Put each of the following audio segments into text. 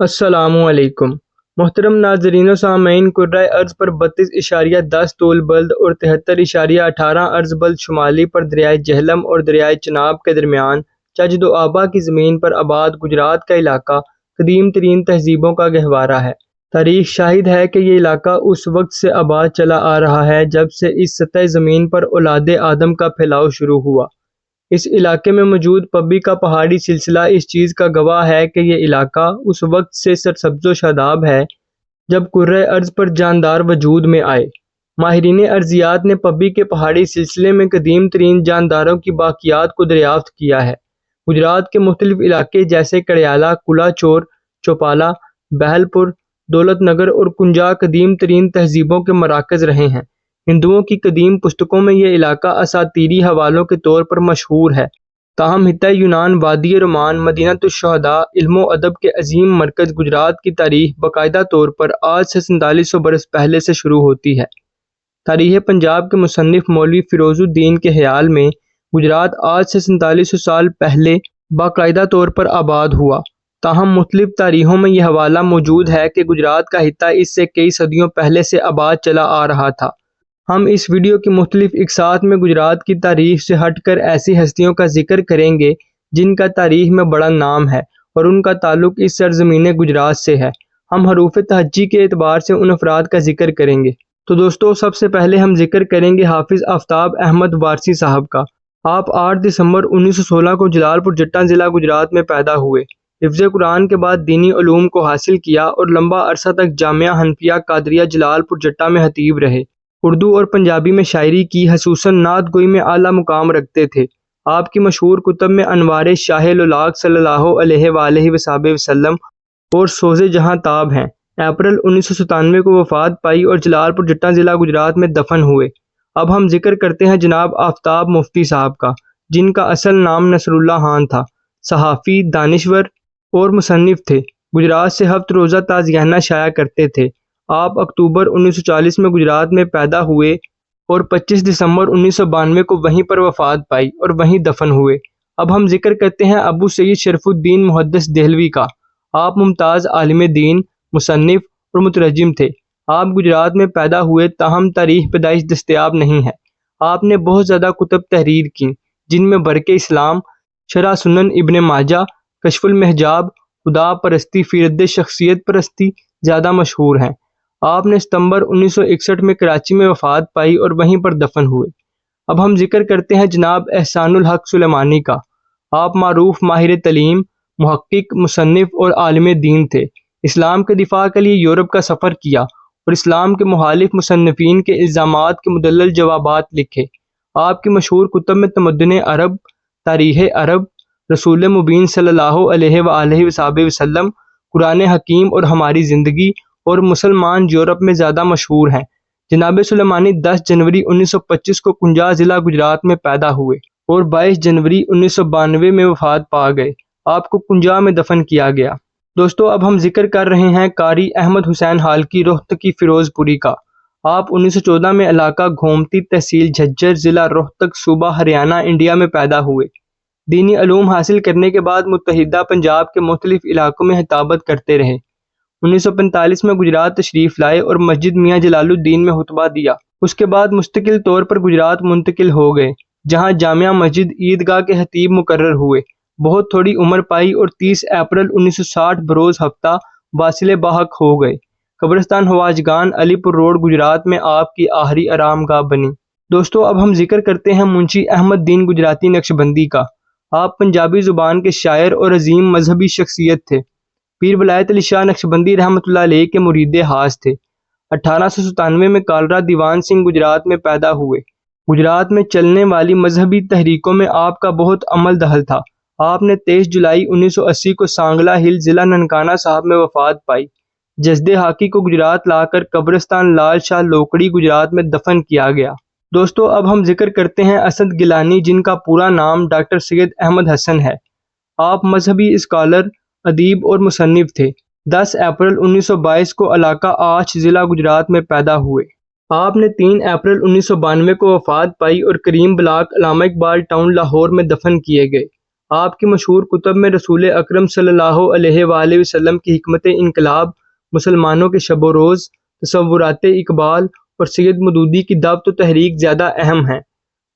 السلام علیکم محترم ناظرین و سامعین، کرۂ ارض پر 32.10 طول بلد اور 73.18 عرض بلد شمالی پر دریائے جہلم اور دریائے چناب کے درمیان چجد و آبا کی زمین پر آباد گجرات کا علاقہ قدیم ترین تہذیبوں کا گہوارہ ہے۔ تاریخ شاہد ہے کہ یہ علاقہ اس وقت سے آباد چلا آ رہا ہے جب سے اس سطح زمین پر اولاد آدم کا پھیلاؤ شروع ہوا۔ اس علاقے میں موجود پبی کا پہاڑی سلسلہ اس چیز کا گواہ ہے کہ یہ علاقہ اس وقت سے سرسبز و شاداب ہے جب کرۂ ارض پر جاندار وجود میں آئے۔ ماہرین ارضیات نے پبی کے پہاڑی سلسلے میں قدیم ترین جانداروں کی باقیات کو دریافت کیا ہے۔ گجرات کے مختلف علاقے جیسے کڑیالہ، کلا چور، چوپالا، بہل پور، دولت نگر اور کنجا قدیم ترین تہذیبوں کے مراکز رہے ہیں۔ ہندوؤں کی قدیم پستکوں میں یہ علاقہ اساطیری حوالوں کے طور پر مشہور ہے، تاہم خطہ یونان، وادی رومان، مدینۃ الشہداء، علم و ادب کے عظیم مرکز گجرات کی تاریخ باقاعدہ طور پر آج سے 4700 برس پہلے سے شروع ہوتی ہے۔ تاریخ پنجاب کے مصنف مولوی فیروز الدین کے خیال میں گجرات آج سے 4700 سال پہلے باقاعدہ طور پر آباد ہوا، تاہم مختلف تاریخوں میں یہ حوالہ موجود ہے کہ گجرات کا خطہ اس سے کئی صدیوں پہلے سے آباد چلا آ رہا تھا۔ ہم اس ویڈیو کی مختلف اقساط میں گجرات کی تاریخ سے ہٹ کر ایسی ہستیوں کا ذکر کریں گے جن کا تاریخ میں بڑا نام ہے اور ان کا تعلق اس سرزمین گجرات سے ہے۔ ہم حروف تہجی کے اعتبار سے ان افراد کا ذکر کریں گے۔ تو دوستو، سب سے پہلے ہم ذکر کریں گے حافظ آفتاب احمد وارثی صاحب کا۔ آپ 8 دسمبر 1916 کو جلال پور جٹاں ضلع گجرات میں پیدا ہوئے۔ حفظ قرآن کے بعد دینی علوم کو حاصل کیا اور لمبا عرصہ تک جامعہ حنفیہ قادریہ جلال پور جٹاں میں خطیب رہے۔ اردو اور پنجابی میں شاعری کی، خصوصاً نعت گوئی میں اعلیٰ مقام رکھتے تھے۔ آپ کی مشہور کتب میں انوار شاہ لولاک صلی اللہ علیہ وآلہ وسلم اور سوز جہاں تاب ہیں۔ اپریل 1997 کو وفات پائی اور جلال پور جٹاں ضلع گجرات میں دفن ہوئے۔ اب ہم ذکر کرتے ہیں جناب آفتاب مفتی صاحب کا، جن کا اصل نام نصر اللہ خان تھا۔ صحافی، دانشور اور مصنف تھے۔ گجرات سے ہفت روزہ تعزیانہ شائع کرتے تھے۔ آپ اکتوبر 1940 میں گجرات میں پیدا ہوئے اور 25 دسمبر 1992 کو وہیں پر وفات پائی اور وہیں دفن ہوئے۔ اب ہم ذکر کرتے ہیں ابو سید شرف الدین محدث دہلوی کا۔ آپ ممتاز عالم دین، مصنف اور مترجم تھے۔ آپ گجرات میں پیدا ہوئے، تاہم تاریخ پیدائش دستیاب نہیں ہے۔ آپ نے بہت زیادہ کتب تحریر کی، جن میں برق اسلام، شرح سنن ابن ماجہ، کشف المحجاب، خدا پرستی فی رد شخصیت پرستی زیادہ مشہور ہیں۔ آپ نے ستمبر 1961 میں کراچی میں وفات پائی اور وہیں پر دفن ہوئے۔ اب ہم ذکر کرتے ہیں جناب احسان الحق سلیمانی کا۔ آپ معروف ماہر تعلیم، محقق، مصنف اور عالم دین تھے۔ اسلام کے دفاع کے لیے یورپ کا سفر کیا اور اسلام کے مخالف مصنفین کے الزامات کے مدلل جوابات لکھے۔ آپ کی مشہور کتب میں تمدن عرب، تاریخ عرب، رسول مبین صلی اللہ علیہ وآلہ وسلم، قرآن حکیم اور ہماری زندگی اور مسلمان یورپ میں زیادہ مشہور ہیں۔ جناب سلیمانی 10 جنوری 1925 کو کنجا ضلع گجرات میں پیدا ہوئے اور 22 جنوری 1992 میں وفات پا گئے۔ آپ کو کنجا میں دفن کیا گیا۔ دوستو، اب ہم ذکر کر رہے ہیں قاری احمد حسین حالکی روہتکی فیروز پوری کا۔ آپ 1914 میں علاقہ گھومتی، تحصیل جھجر، ضلع روہتک، صوبہ ہریانہ، انڈیا میں پیدا ہوئے۔ دینی علوم حاصل کرنے کے بعد متحدہ پنجاب کے مختلف علاقوں میں خطابت کرتے رہے۔ 1945 میں گجرات تشریف لائے اور مسجد میاں جلال الدین میں خطبہ دیا۔ اس کے بعد مستقل طور پر گجرات منتقل ہو گئے، جہاں جامعہ مسجد عیدگاہ کے خطیب مقرر ہوئے۔ بہت تھوڑی عمر پائی اور 30 اپریل 1960 بروز ہفتہ واصل باحق ہو گئے۔ قبرستان خواجگان، علی پور روڈ، گجرات میں آپ کی آخری آرام گاہ بنی۔ دوستو، اب ہم ذکر کرتے ہیں منشی احمد دین گجراتی نقشبندی کا۔ آپ پنجابی زبان کے شاعر اور عظیم مذہبی شخصیت تھے۔ پیر ولایت علی شاہ نقشبندی رحمۃ اللہ علیہ کے مرید خاص تھے۔ 1897 میں کالرا دیوان سنگھ گجرات میں پیدا ہوئے۔ گجرات میں چلنے والی مذہبی تحریکوں میں آپ کا بہت عمل دخل تھا۔ آپ نے 23 جولائی 1980 کو سانگلہ ہل، ضلع ننکانہ صاحب میں وفات پائی۔ جسد حاکی کو گجرات لا کر قبرستان لال شاہ لوکڑی گجرات میں دفن کیا گیا۔ دوستو، اب ہم ذکر کرتے ہیں اسد گیلانی، جن کا پورا نام ڈاکٹر سید احمد حسن ہے۔ آپ مذہبی اسکالر، ادیب اور مصنف تھے۔ 10 اپریل 1922 کو علاقہ آچ، ضلع گجرات میں پیدا ہوئے۔ آپ نے 3 اپریل 1992 کو وفات پائی اور کریم بلاک، علامہ اقبال ٹاؤن، لاہور میں دفن کیے گئے۔ آپ کی مشہور کتب میں رسول اکرم صلی اللہ علیہ وآلہ وسلم کی حکمت انقلاب، مسلمانوں کے شب و روز، تصورات اقبال اور سید مودودی کی دعوت و تحریک زیادہ اہم ہیں۔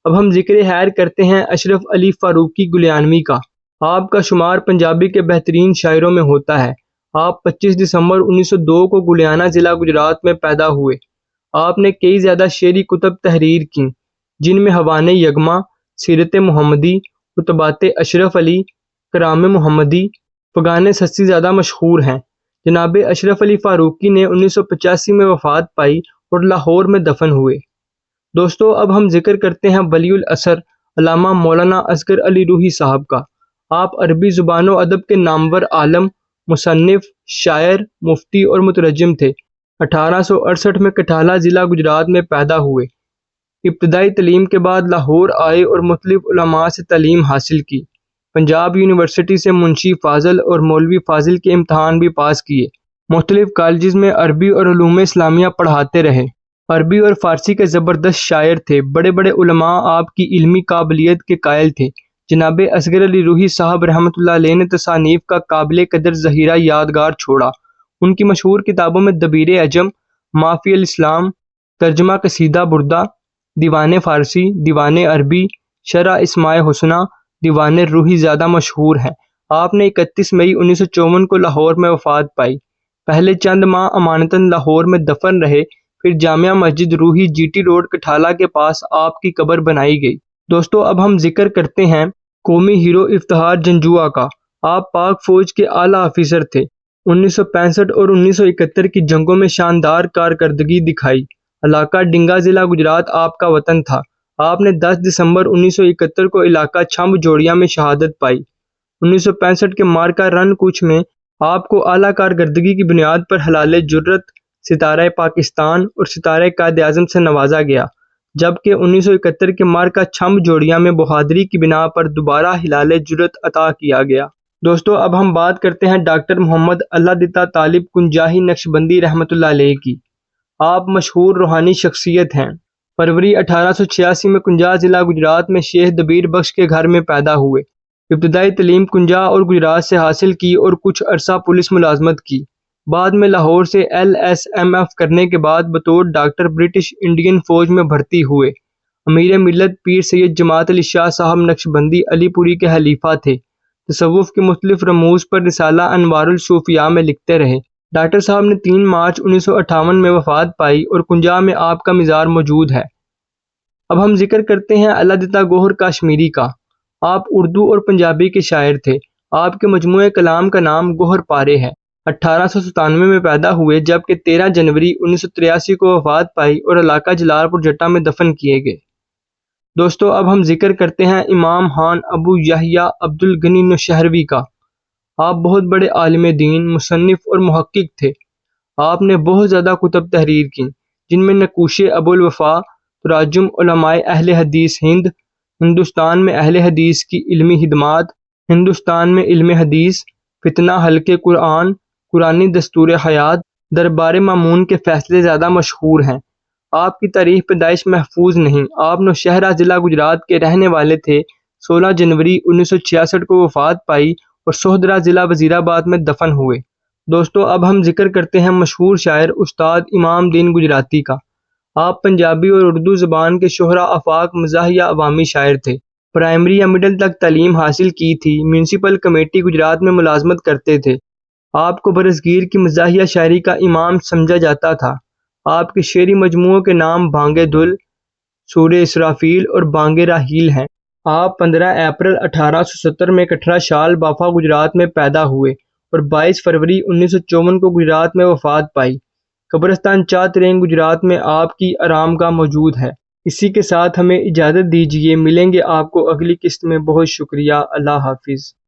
اب ہم ذکر خیر کرتے ہیں اشرف علی فاروقی گلیانوی کا۔ آپ کا شمار پنجابی کے بہترین شاعروں میں ہوتا ہے۔ آپ 25 دسمبر 1902 کو گلیانا ضلع گجرات میں پیدا ہوئے۔ آپ نے کئی زیادہ شعری کتب تحریر کیں، جن میں ہوان یغما، سیرت محمدی، رتبات اشرف علی، کرام محمدی، فغان سسی زیادہ مشہور ہیں۔ جناب اشرف علی فاروقی نے 1985 میں وفات پائی اور لاہور میں دفن ہوئے۔ دوستو، اب ہم ذکر کرتے ہیں ولی الاثر علامہ مولانا اصغر علی روحی صاحب کا۔ آپ عربی زبان و ادب کے نامور عالم، مصنف، شاعر، مفتی اور مترجم تھے۔ 1868 میں کٹھالہ ضلع گجرات میں پیدا ہوئے۔ ابتدائی تعلیم کے بعد لاہور آئے اور مختلف علماء سے تعلیم حاصل کی۔ پنجاب یونیورسٹی سے منشی فاضل اور مولوی فاضل کے امتحان بھی پاس کیے۔ مختلف کالجز میں عربی اور علوم اسلامیہ پڑھاتے رہے۔ عربی اور فارسی کے زبردست شاعر تھے۔ بڑے بڑے علماء آپ کی علمی قابلیت کے قائل تھے۔ جناب اصغر علی روحی صاحب رحمۃ اللہ علیہ نے تصانیف کا قابل قدر ذخیرہ یادگار چھوڑا۔ ان کی مشہور کتابوں میں دبیر عجم، مافی الاسلام، ترجمہ قصیدہ بردہ، دیوان فارسی، دیوان عربی، شرح اسماء حسنہ، دیوان روحی زیادہ مشہور ہیں۔ آپ نے 31 مئی 1954 کو لاہور میں وفات پائی۔ پہلے چند ماہ امانتاً لاہور میں دفن رہے، پھر جامعہ مسجد روحی جی ٹی روڈ کٹھالہ کے پاس آپ کی قبر بنائی گئی۔ دوستو، اب ہم ذکر کرتے ہیں قومی ہیرو افتخار جنجوعہ کا۔ آپ پاک فوج کے اعلیٰ افسر تھے۔ 1965 اور 1971 کی جنگوں میں شاندار کارکردگی دکھائی۔ علاقہ ڈنگا ضلع گجرات آپ کا وطن تھا۔ آپ نے 10 دسمبر 1971 کو علاقہ چھمب جوڑیاں میں شہادت پائی۔ 1965 کے مارکہ رن کوچ میں آپ کو اعلیٰ کارکردگی کی بنیاد پر ہلال جرت، ستارہ پاکستان اور ستارہ قائد اعظم سے نوازا گیا، جبکہ 1971 کے مارکہ چھمب جوڑیاں میں بہادری کی بنا پر دوبارہ ہلال جرت عطا کیا گیا۔ دوستو، اب ہم بات کرتے ہیں ڈاکٹر محمد اللہ دتا طالب کنجاہی نقشبندی رحمۃ اللہ علیہ کی۔ آپ مشہور روحانی شخصیت ہیں۔ فروری 1886 میں کنجا ضلع گجرات میں شیخ دبیر بخش کے گھر میں پیدا ہوئے۔ ابتدائی تعلیم کنجا اور گجرات سے حاصل کی اور کچھ عرصہ پولیس ملازمت کی۔ بعد میں لاہور سے LSMF کرنے کے بعد بطور ڈاکٹر برٹش انڈین فوج میں بھرتی ہوئے۔ امیر ملت پیر سید جماعت علی شاہ صاحب نقشبندی علی پوری کے خلیفہ تھے۔ تصوف کے مختلف رموز پر رسالہ انوار الصوفیاء میں لکھتے رہے۔ ڈاکٹر صاحب نے 3 مارچ 1958 میں وفات پائی اور کنجا میں آپ کا مزار موجود ہے۔ اب ہم ذکر کرتے ہیں اللہ دتا گوہر کاشمیری کا۔ آپ اردو اور پنجابی کے شاعر تھے۔ آپ کے مجموعہ کلام کا نام گوہر پارے ہے۔ 1897 میں پیدا ہوئے، جبکہ 13 جنوری 1983 کو وفات پائی اور علاقہ جلال پور جٹا میں دفن کیے گئے۔ دوستو، اب ہم ذکر کرتے ہیں امام خان ابو یحییٰ عبد الغنی نوشہروی کا۔ آپ بہت بڑے عالم دین، مصنف اور محقق تھے۔ آپ نے بہت زیادہ کتب تحریر کی، جن میں نقوش ابو الوفا، تراجم علماء اہل حدیث ہند، ہندوستان میں اہل حدیث کی علمی خدمات، ہندوستان میں علم حدیث، فتنہ حلقے قرآن، قرآنی دستور حیات، دربار مامون کے فیصلے زیادہ مشہور ہیں۔ آپ کی تاریخ پیدائش محفوظ نہیں۔ آپ نوشہرہ ضلع گجرات کے رہنے والے تھے۔ 16 جنوری 1966 کو وفات پائی اور سہدرہ ضلع وزیرآباد میں دفن ہوئے۔ دوستو، اب ہم ذکر کرتے ہیں مشہور شاعر استاد امام دین گجراتی کا۔ آپ پنجابی اور اردو زبان کے شہرا آفاق مزاحیہ عوامی شاعر تھے۔ پرائمری یا مڈل تک تعلیم حاصل کی تھی۔ میونسپل کمیٹی گجرات میں ملازمت کرتے تھے۔ آپ کو برصغیر کی مزاحیہ شاعری کا امام سمجھا جاتا تھا۔ آپ کے شعری مجموعوں کے نام بانگ دل، سور اسرافیل اور بانگ راحیل ہیں۔ آپ 15 اپریل 1870 میں کٹھرہ شال بافا گجرات میں پیدا ہوئے اور 22 فروری 1954 کو گجرات میں وفات پائی۔ قبرستان چات رینگ گجرات میں آپ کی آرام گاہ موجود ہے۔ اسی کے ساتھ ہمیں اجازت دیجیے، ملیں گے آپ کو اگلی قسط میں۔ بہت شکریہ، اللہ حافظ۔